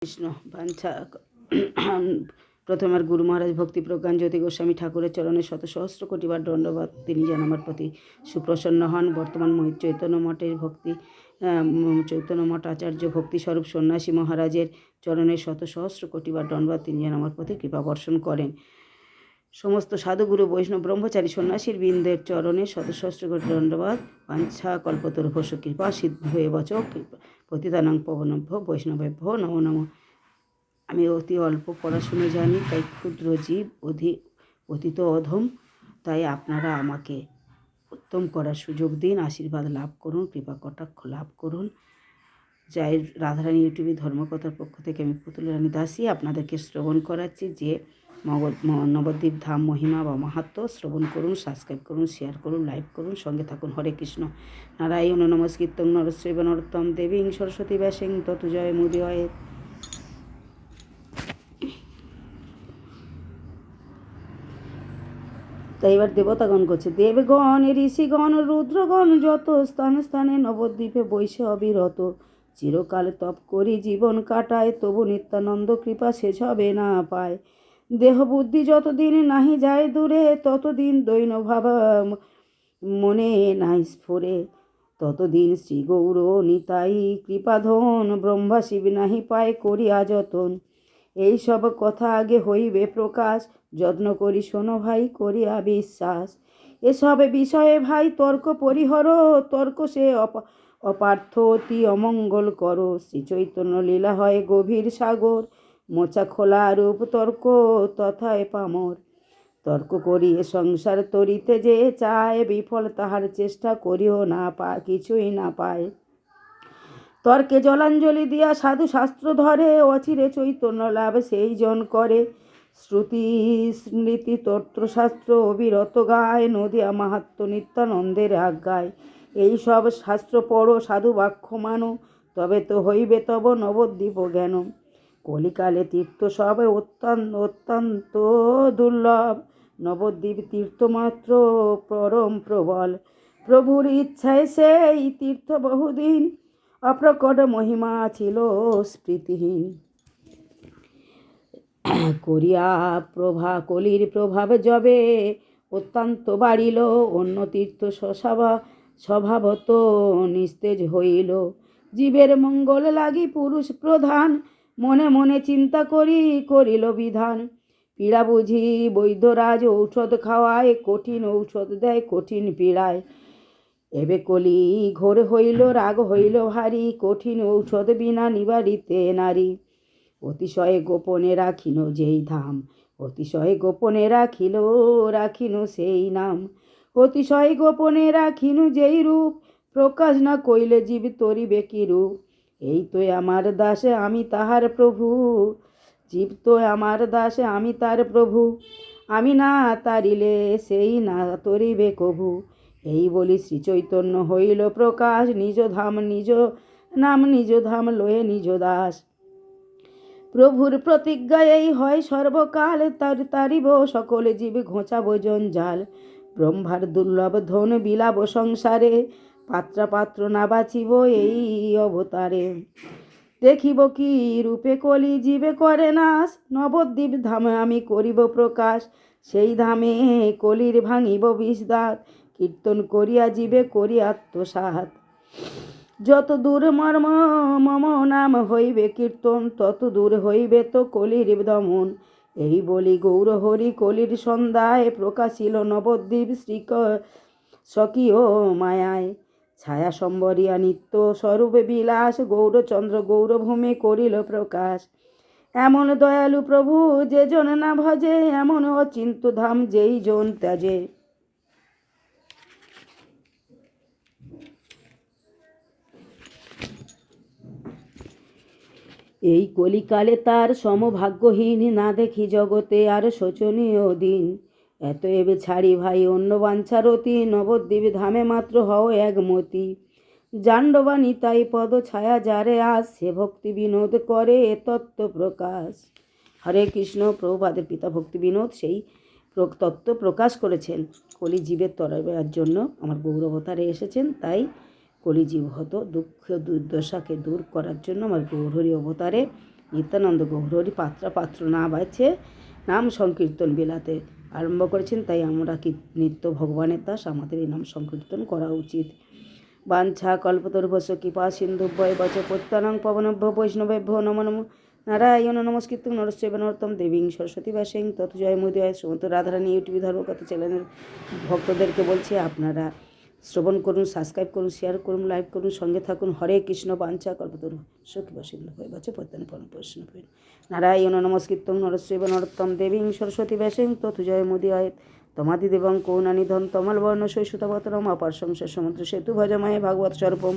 কৃষ্ণ বাঞ্ছা প্রথম আর গুরু মহারাজ ভক্তি প্রজ্ঞান জ্যোতি গোস্বামী ঠাকুরের চরণে শত সহস্র কোটিবার দণ্ডবাদ। তিনি যেন আমার প্রতি সুপ্রসন্ন হন। বর্তমান চৈতন্য মঠের চৈতন্য মঠ আচার্য ভক্তিস্বরূপ সন্ন্যাসী মহারাজের চরণে শত সহস্র কোটিবার দণ্ডবাদ। তিনি যেন আমার প্রতি কৃপা বর্ষণ করেন। সমস্ত সাধুগুরু বৈষ্ণব ব্রহ্মচারী সন্ন্যাসীর বৃন্দের চরণে শত সহস্র কোটি দণ্ডবাদ। বাঞ্ছা কল্পতরুভ্যশ্চ কৃপা সিদ্ধ এবচ পতিতানাং পবনভ্য বৈষ্ণবেভ্য নমো নমঃ। আমি অতি অল্প পড়াশুনো জানি, তাই ক্ষুদ্র জীব, অতীত অধম, তাই আপনারা আমাকে উত্তম করার সুযোগ দিন, আশীর্বাদ লাভ করুন, কৃপা কটাক্ষ লাভ করুন। যাই রাধারানী ইউটিউবে ধর্মকথার পক্ষ থেকে আমি পুতুল রানী দাসী আপনাদেরকে শ্রবণ করাচ্ছি যে নবদ্বীপ ধাম মহিমা বা মাহাত্ম্য। শ্রবণ করুন, সাবস্ক্রাইব করুন, শেয়ার করুন, লাইভ করুন, সঙ্গে থাকুন। হরে কৃষ্ণ। নারায়ণ নমস্কৃত্যং নরস্যৈব নরোত্তমং দেবীং সরস্বতী ব্যাসং ততু জয় মুদীরয়ে। তাই এবার দেবতাগণ করছে, দেবগণ ঋষিগণ রুদ্রগণ যত স্থানে স্থানে নবদ্বীপে বৈশে অবিরত, চিরকাল তপ করি জীবন কাটায়, তবু নিত্যানন্দ কৃপা শেষ হবে না পায়। দেহ বুদ্ধি যতদিন নাহি যায় দূরে, ততদিন দৈন ভাব মনে নাই স্ফুরে, ততদিন শ্রী গৌর নিতাই কৃপাধন, ব্রহ্মা শিব নাহি পায় করিয়া যতন। এই সব কথা আগে হইবে প্রকাশ, যত্ন করি শোনো ভাই করিয়া বিশ্বাস। এসব বিষয়ে ভাই তর্ক পরিহর, তর্ক সে অপার্থ অতি অমঙ্গল করো। শ্রী চৈতন্য লীলা হয় গভীর সাগর, মোচা খোলা রূপ তর্ক তথায় পামর। তর্ক করিয়ে সংসার তরিতে যে চায়, বিফল তাহার চেষ্টা করিও না কিছুই না পায়। তর্কে জলাঞ্জলি দিয়া সাধু শাস্ত্র ধরে, অচিরে চৈতন্য লাভ সেই জন করে। শ্রুতি স্মৃতি তন্ত্রশাস্ত্র অবিরত গায়, নদিয়া মাহাত্ম নিত্যানন্দের আজ্ঞায়। এই সব শাস্ত্র পড়ো, সাধু বাক্য মানো, তবে তো হইবে তব নবদ্বীপ জ্ঞান। কলিকালে তীর্থ সব অত্যন্ত দুর্লভ, নবদ্বীপ তীর্থমাত্র পরম প্রবল। প্রভুর ইচ্ছায় সেই তীর্থ বহুদিন, অপ্রকট মহিমা ছিল স্মৃতিহীন। করিয়া কলির প্রভাব যবে অত্যন্ত বাড়িল, অন্য তীর্থ স্বভাবত নিস্তেজ হইল। জীবের মঙ্গল লাগি পুরুষ প্রধান, মনে মনে চিন্তা করিল বিধান। পীড়া বুঝি বৈদ্যরাজ ঔষধ খাওয়ায়, কঠিন ঔষধ দেয় কঠিন পীড়ায়। এবে কলি ঘোর হইল রাগ হইল ভারী, কঠিন ঔষধ বিনা নিবারিতে নারী। অতিশয় গোপনে রাখিল যেই ধাম, অতিশয় গোপনে রাখিল সেই নাম। অতিশয় গোপনে রাখিল যেই রূপ, প্রকাশ না কইলে জীব তরিবে কি রূপ। এই তো আমার দাস আমি তাহার প্রভু, জীব তো আমার দাস আমি তার প্রভু। আমি না তারিলে সেই না তরিবে কভু। এই বলি শ্রী চৈতন্য হইল প্রকাশ, নিজ ধাম নিজ নাম নিজ ধাম লয়ে নিজ দাস। প্রভুর প্রতিজ্ঞা এই হয় সর্বকাল, তারিব সকলে জীব ঘোঁচাব জঞ্জাল। ব্রহ্মার দুর্লভ ধন বিলাব সংসারে, পাত্র না বাঁচিব এই অবতারে। দেখিব কি রূপে কলি জীবে করে নাশ, নবদ্বীপ ধামে আমি করিব প্রকাশ। সেই ধামে কলির ভাঙিব বিষদাঁত, কীর্তন করিয়া জীবে করি আত্মসাৎ। যত দূর মর্ম মম নাম হইবে কীর্তন, তত দূর হইবে তো কলির দমন। এই বলি গৌর হরি কলির সন্ধ্যায়, প্রকাশিল নবদ্বীপ স্বকীয় মায়ায়। ছায়া সম্বরিয়া নিত্য স্বরূপ বিলাস, গৌরচন্দ্র গৌরভূমে করিল প্রকাশ। এমন দয়ালু প্রভু যে জন না ভজে, এমন অচিন্ত ধাম যেই জন ত্যাজে। এই কলিকালে তার সমভাগ্যহীন, না দেখি জগতে আর শোচনীয় দিন। এত এবে ছাড়ি ভাই অন্য বাঞ্ছারতি, নবদ্বীপ ধামে মাত্র হও একমতি। জাণ্ডবা নিতাই পদ ছায়া যারে আস, সে ভক্তি বিনোদ করে তত্ত্ব প্রকাশ। হরে কৃষ্ণ। প্রভুপাদের পিতা ভক্তি বিনোদ সেই তত্ত্ব প্রকাশ করেছেন। কলিজীবের তরাবার জন্য আমার গৌরবতারে এসেছেন, তাই কলিজীব হত দুঃখ দুর্দশাকে দূর করার জন্য আমার গৌরহরি অবতারে নিত্যানন্দ গৌরহরি পাত্রা পাত্র না বাছে নাম সংকীর্তন বিলাতে আরম্ভ করেছেন। তাই আমরা নিত্য ভগবানের দাস, আমাদের এই নাম সংকীর্তন করা উচিত। বাঞ্ছা কল্পতরুভস্য কৃপা সিন্ধুভ্যয় বচ পত্যানাং পবনভ্য বৈষ্ণবেভ্যো নমো নমঃ। নারায়ণ নমস্কৃত্যং নরস্যৈব নরোত্তমং দেবীং সরস্বতী ব্যাসেন তৎ জয় মুদীরয়ে। সমস্ত রাধারানী ইউটিউব ধর্মকথা চ্যানেলের ভক্তদেরকে বলছি, আপনারা শ্রবণ করুন, সাবস্ক্রাইব করুন, শেয়ার করুন, লাইক করুন, সঙ্গে থাকুন। হরে কৃষ্ণ। বাঞ্ছা কল্পতরুভ্যশ্চ কৃপা সিন্ধুভ্যয় বচ পতিতানাং পাবনেভ্যো বৈষ্ণবেভ্যো নারায়ণ নমস্কৃত্যং নরস্যৈব নরোত্তমং দেবীং সরস্বতী ব্যাসেন তৎ জয় মুদীরয়ে। তমাদিদেবং কৌনানিধন তমলবর্ণ শৈশুতবতরম অপার সংসার সমুদ্র সেতু ভজময়ে ভাগবত স্বরূপম।